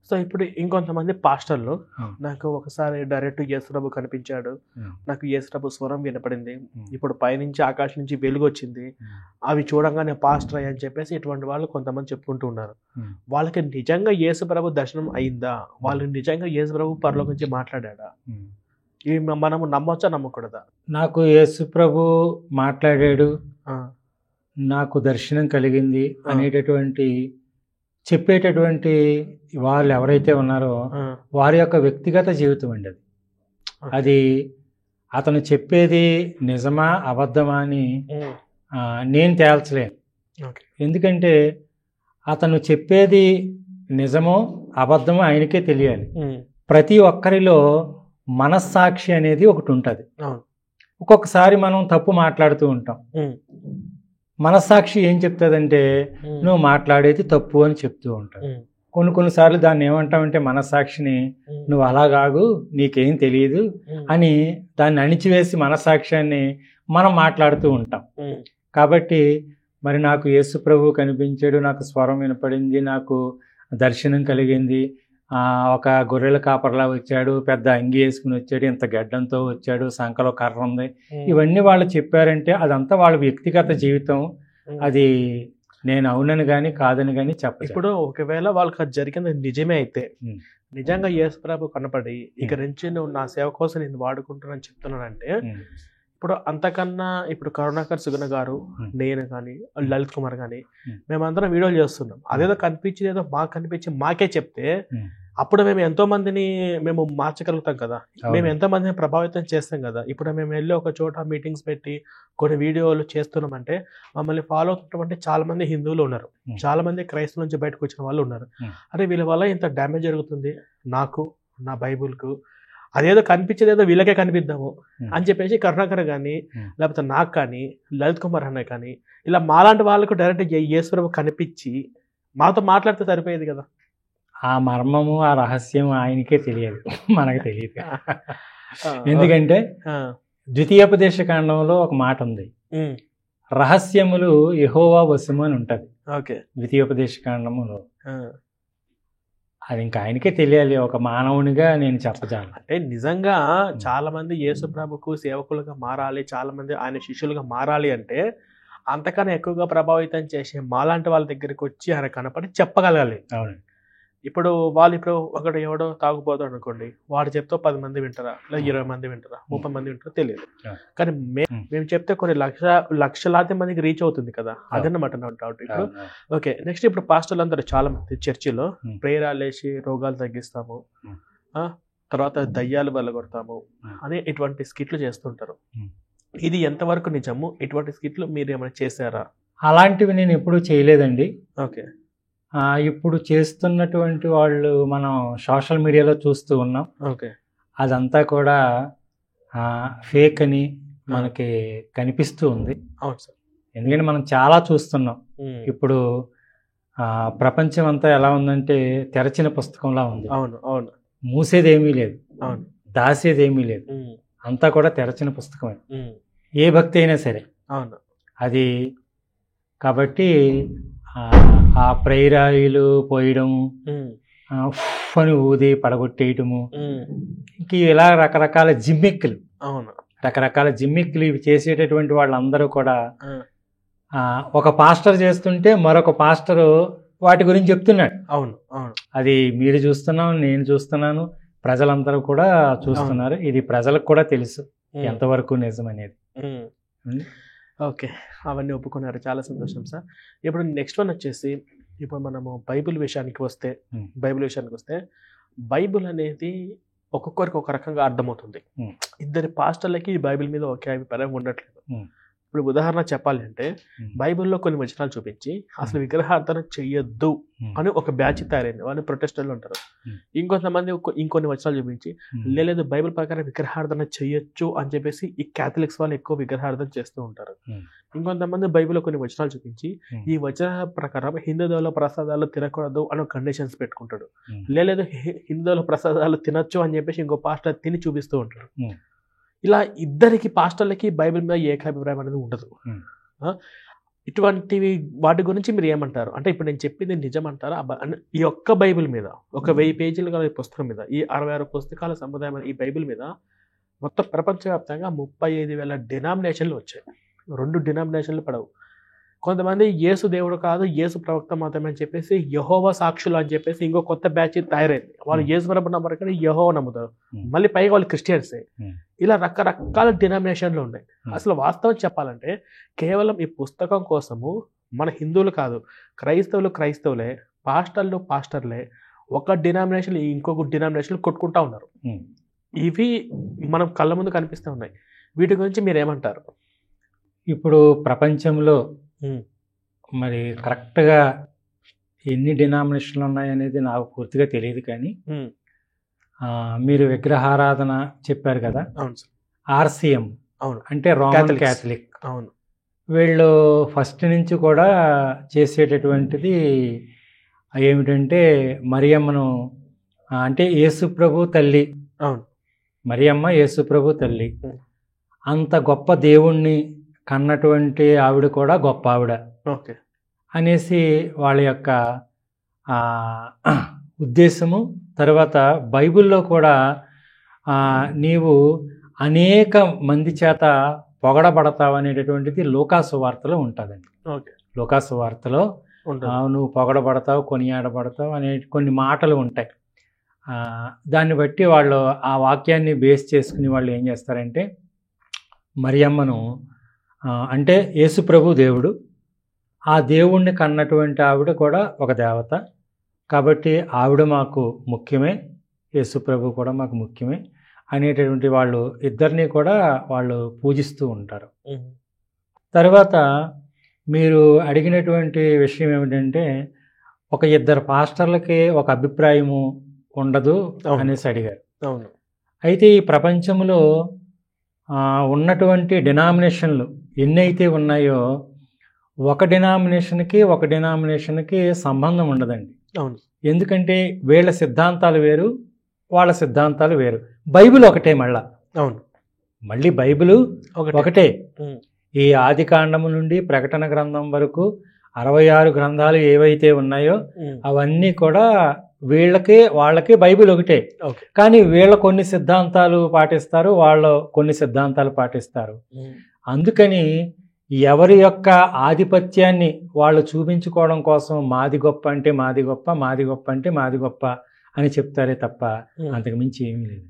So ఇప్పుడు ఇంకొంతమంది పాస్టర్లు నాకు ఒకసారి డైరెక్ట్ యేసుప్రభు కనిపించాడు, నాకు యేసుప్రభు స్వరం వినపడింది, ఇప్పుడు పైనుంచి ఆకాశం నుంచి వెలుగు వచ్చింది, అవి చూడంగానే పాస్టర్ అని చెప్పేసి ఇటువంటి వాళ్ళు కొంతమంది చెప్పుకుంటూ ఉన్నారు. వాళ్ళకి నిజంగా యేసుప్రభు దర్శనం అయిందా? వాళ్ళు నిజంగా యేసుప్రభు పరలోకం నుంచి మాట్లాడా? ఇవి మనము నమ్మొచ్చా నమ్మకూడదా? నాకు యేసుప్రభు మాట్లాడాడు, నాకు దర్శనం కలిగింది అనేటటువంటి చెప్పేటటువంటి వాళ్ళు ఎవరైతే ఉన్నారో వారి యొక్క వ్యక్తిగత జీవితం అండి అది. అది అతను చెప్పేది నిజమా అబద్ధమా అని నేను తేల్చలేను. ఎందుకంటే అతను చెప్పేది నిజమో అబద్ధమో ఆయనకే తెలియాలి. ప్రతి ఒక్కరిలో మనస్సాక్షి అనేది ఒకటి ఉంటుంది. ఒక్కొక్కసారి మనం తప్పు మాట్లాడుతూ ఉంటాం. మనస్సాక్షి ఏం చెప్తుందంటే నువ్వు మాట్లాడేది తప్పు అని చెప్తూ ఉంటావు. కొన్నిసార్లు దాన్ని ఏమంటామంటే మనస్సాక్షిని నువ్వు అలాగాగు నీకేం తెలియదు అని దాన్ని అణిచివేసి మనస్సాక్ష్యాన్ని మనం మాట్లాడుతూ ఉంటాం. కాబట్టి మరి నాకు యేసుప్రభు కనిపించాడు, నాకు స్వరం వినపడింది, నాకు దర్శనం కలిగింది, ఒక గొర్రెల కాపర్లా వచ్చాడు, పెద్ద అంగి వేసుకుని వచ్చాడు, ఇంత గడ్డంతో వచ్చాడు, సంకలో కర్ర ఉంది, ఇవన్నీ వాళ్ళు చెప్పారంటే అదంతా వాళ్ళ వ్యక్తిగత జీవితం. అది నేను అవునని కానీ కాదని కానీ చెప్పను. ఇప్పుడు ఒకవేళ వాళ్ళకి అది జరిగింది నిజమే అయితే, నిజంగా యేసుప్రభు కనపడి ఇక నుంచి నువ్వు నా సేవ కోసం నేను వాడుకుంటానని చెప్తున్నానంటే, ఇప్పుడు అంతకన్నా ఇప్పుడు కరుణాకర్ సుగుణ గారు, నేను కానీ లలిత్ కుమార్ కానీ మేమందరం వీడియోలు చేస్తున్నాం. అదేదో కనిపించింది ఏదో మాకు కనిపించి మాకే చెప్తే అప్పుడు మేము ఎంతో మందిని మేము మార్చగలుగుతాం కదా, మేము ఎంతో మందిని ప్రభావితం చేస్తాం కదా. ఇప్పుడు మేము వెళ్ళి ఒక చోట మీటింగ్స్ పెట్టి కొన్ని వీడియోలు చేస్తున్నామంటే మమ్మల్ని ఫాలో అవుతున్నటువంటి చాలా మంది హిందువులు ఉన్నారు, చాలా మంది క్రైస్తవుల నుంచి బయటకు వచ్చిన వాళ్ళు ఉన్నారు. అరే వీళ్ళ వల్ల ఇంత డ్యామేజ్ జరుగుతుంది నాకు, నా బైబుల్కు, అదేదో కనిపించేది ఏదో వీళ్ళకే కనిపిద్దాము అని చెప్పేసి కరుణాకర్ కానీ లేకపోతే నాకు కానీ లలిత్ కుమార్ అన్న కానీ ఇలా మాలాంటి వాళ్ళకు డైరెక్ట్ యేసుప్రభు కనిపించి మాతో మాట్లాడితే సరిపోయేది కదా. ఆ మర్మము ఆ రహస్యం ఆయనకే తెలియదు, మనకు తెలియదు. ఎందుకంటే ద్వితీయోపదేశ కాండంలో ఒక మాట ఉంది, రహస్యములు యెహోవా వశము అని ఉంటది. ద్వితీయోపదేశ కాండములో అది ఇంకా ఆయనకే తెలియాలి. ఒక మానవునిగా నేను చెప్పజాను. అంటే నిజంగా చాలా మంది యేసుప్రభుకు సేవకులుగా మారాలి, చాలా మంది ఆయన శిష్యులుగా మారాలి అంటే అంతకన్నా ఎక్కువగా ప్రభావితం చేసే మాలాంటి వాళ్ళ దగ్గరికి వచ్చి ఆయన కనపడి చెప్పగలగాలి. అవునండి. ఇప్పుడు వాళ్ళు ఇప్పుడు ఒకడు ఎవడో తాగుపోతాడు అనుకోండి, వాడు చెప్తే 10 మంది వింటారా, లేదా 20 మంది వింటారా, 30 మంది వింటారా తెలియదు. కానీ మేము చెప్తే కొన్ని లక్షలాది మందికి రీచ్ అవుతుంది కదా, అదన్నమాట నా డౌట్. ఇప్పుడు ఓకే, నెక్స్ట్ ఇప్పుడు పాస్టర్లు అందరూ చాలా మంది చర్చిలో ప్రేయరాలు వేసి రోగాలు తగ్గిస్తాము, తర్వాత దయ్యాలు వెళ్ళగొడతాము అని ఇటువంటి స్కిట్లు చేస్తుంటారు. ఇది ఎంతవరకు నిజము? ఇటువంటి స్కిట్లు మీరు ఏమైనా చేశారా? అలాంటివి నేను ఎప్పుడూ చేయలేదండి. ఓకే. ఇప్పుడు చేస్తున్నటువంటి వాళ్ళు మనం సోషల్ మీడియాలో చూస్తూ ఉన్నాం. ఓకే. అదంతా కూడా ఫేక్ అని మనకి కనిపిస్తూ ఉంది. అవును సార్. ఎందుకంటే మనం చాలా చూస్తున్నాం. ఇప్పుడు ప్రపంచం అంతా ఎలా ఉందంటే తెరచిన పుస్తకంలా ఉంది. అవును అవును. మూసేదేమీ లేదు, అవును, దాసేదేమీ లేదు, అంతా కూడా తెరచిన పుస్తకమే, ఏ భక్తి అయినా సరే. అవును. అది కాబట్టి ఆ ప్రేరాయిలు పోయడము, అని ఊది పడగొట్టేయటము, ఇంక ఇలా రకరకాల జిమ్మిక్కులు, రకరకాల జిమ్మిక్కులు ఇవి చేసేటటువంటి వాళ్ళందరూ కూడా ఒక పాస్టర్ చేస్తుంటే మరొక పాస్టరు వాటి గురించి చెప్తున్నాడు. అవును అవును. అది మీరు చూస్తున్నాం, నేను చూస్తున్నాను, ప్రజలందరూ కూడా చూస్తున్నారు. ఇది ప్రజలకు కూడా తెలుసు ఎంతవరకు నిజం అనేది. ఓకే, అవన్నీ ఒప్పుకున్నారు, చాలా సంతోషం సార్. ఇప్పుడు నెక్స్ట్ వన్ వచ్చేసి ఇప్పుడు మనము బైబిల్ విషయానికి వస్తే, బైబిల్ అనేది ఒక్కొక్కరికి ఒక రకంగా అర్థమవుతుంది. ఇద్దరి పాస్టర్లకి ఈ బైబిల్ మీద ఒకే అభిప్రాయం ఉండట్లేదు. ఇప్పుడు ఉదాహరణ చెప్పాలి అంటే బైబిల్లో కొన్ని వచనాలు చూపించి అసలు విగ్రహార్థన చెయ్యొద్దు అని ఒక బ్యాచ్ తయారైంది, వాళ్ళు ప్రొటెస్టర్లు ఉంటారు. ఇంకొంతమంది ఇంకొన్ని వచనాలు చూపించి లేదు బైబిల్ ప్రకారం విగ్రహార్థన చెయ్యొచ్చు అని చెప్పేసి ఈ క్యాథలిక్స్ వాళ్ళు ఎక్కువ విగ్రహార్థన చేస్తూ ఉంటారు. ఇంకొంతమంది బైబిల్లో కొన్ని వచనాలు చూపించి ఈ వచన ప్రకారం హిందూ ప్రసాదాలు తినకూడదు అని కండిషన్స్ పెట్టుకుంటాడు. లేదు హిందూ ప్రసాదాలు తినొచ్చు అని చెప్పేసి ఇంకో పాస్టర్ తిని చూపిస్తూ ఉంటాడు. ఇలా ఇద్దరికి పాస్టర్లకి బైబిల్ మీద ఏకాభిప్రాయం అనేది ఉండదు. ఇటువంటివి వాటి గురించి మీరు ఏమంటారు? అంటే ఇప్పుడు నేను చెప్పింది నిజం అంటారా? ఈ ఒక్క బైబిల్ మీద ఒక 1000 పేజీలు గల ఈ పుస్తకం మీద, ఈ 66 పుస్తకాల సముదాయం ఈ బైబిల్ మీద మొత్తం ప్రపంచవ్యాప్తంగా 35,000 డినామినేషన్లు వచ్చాయి. 2 డినామినేషన్లు పడవు. కొంతమంది యేసు దేవుడు కాదు, యేసు ప్రవక్త మాత్రమే అని చెప్పేసి యెహోవా సాక్షులు అని చెప్పేసి ఇంకో కొత్త బ్యాచ్ తయారైంది. వాళ్ళు యేసు ప్రభు నమ్మరు కానీ యెహోవా నమ్ముతారు. మళ్ళీ పైగా వాళ్ళు క్రిస్టియన్సే. ఇలా రకరకాల డినామినేషన్లు ఉన్నాయి. అసలు వాస్తవం చెప్పాలంటే కేవలం ఈ పుస్తకం కోసము మన హిందువులు కాదు, క్రైస్తవులే, పాస్టర్లే ఒక డినామినేషన్ ఇంకొక డినామినేషన్ కొట్టుకుంటా ఉన్నారు. ఇవి మనం కళ్ళ ముందు కనిపిస్తూ ఉన్నాయి. వీటి గురించి మీరు ఏమంటారు? ఇప్పుడు ప్రపంచంలో మరి కరెక్ట్గా ఎన్ని డినామినేషన్లు ఉన్నాయనేది నాకు పూర్తిగా తెలియదు, కానీ మీరు విగ్రహారాధన చెప్పారు కదా, అవును సార్. RCM అవును, అంటే రోమన్ క్యాథలిక్. అవును, వీళ్ళు ఫస్ట్ నుంచి కూడా చేసేటటువంటిది ఏమిటంటే మరియమ్మను, అంటే యేసుప్రభు తల్లి. అవును, మరియమ్మ యేసుప్రభు తల్లి. అంత గొప్ప దేవుణ్ణి కన్నటువంటి ఆవిడ కూడా గొప్ప ఆవిడ ఓకే అనేసి వాళ్ళ యొక్క ఉద్దేశము. తర్వాత బైబిల్లో కూడా నీవు అనేక మంది చేత పొగడబడతావు అనేటటువంటిది లూకాసు వార్తలో ఉంటుందండి. ఓకే, లూకాసు వార్తలో నువ్వు పొగడబడతావు, కొనియాడబడతావు అనే కొన్ని మాటలు ఉంటాయి. దాన్ని బట్టి వాళ్ళు ఆ వాక్యాన్ని బేస్ చేసుకుని వాళ్ళు ఏం చేస్తారంటే మరియమ్మను, అంటే యేసుప్రభు దేవుడు, ఆ దేవుణ్ణి కన్నటువంటి ఆవిడ కూడా ఒక దేవత కాబట్టి ఆవిడ మాకు ముఖ్యమే, యేసుప్రభు కూడా మాకు ముఖ్యమే అనేటటువంటి వాళ్ళు ఇద్దరిని కూడా వాళ్ళు పూజిస్తూ ఉంటారు. తర్వాత మీరు అడిగినటువంటి విషయం ఏమిటంటే ఒక ఇద్దరు పాస్టర్లకి ఒక అభిప్రాయము ఉండదు అనేసి అడిగారు. అవును. అయితే ఈ ప్రపంచంలో ఉన్నటువంటి డినామినేషన్లు ఎన్నైతే ఉన్నాయో ఒక డినామినేషన్కి సంబంధం ఉండదండి. అవును. ఎందుకంటే వీళ్ళ సిద్ధాంతాలు వేరు, వాళ్ళ సిద్ధాంతాలు వేరు. బైబిల్ ఒకటే మళ్ళీ బైబిల్ ఒకటే. ఈ ఆది కాండము నుండి ప్రకటన గ్రంథం వరకు 66 గ్రంథాలు ఏవైతే ఉన్నాయో అవన్నీ కూడా వాళ్ళకి బైబిల్ ఒకటే. కానీ వీళ్ళ కొన్ని సిద్ధాంతాలు పాటిస్తారు, వాళ్ళ కొన్ని సిద్ధాంతాలు పాటిస్తారు. అందుకని ఎవరి యొక్క ఆధిపత్యాన్ని వాళ్ళు చూపించుకోవడం కోసం మాది గొప్ప అంటే మాది గొప్ప, మాది గొప్ప అంటే మాది గొప్ప అని చెప్తారే తప్ప అంతకు మించి ఏమీ లేదు.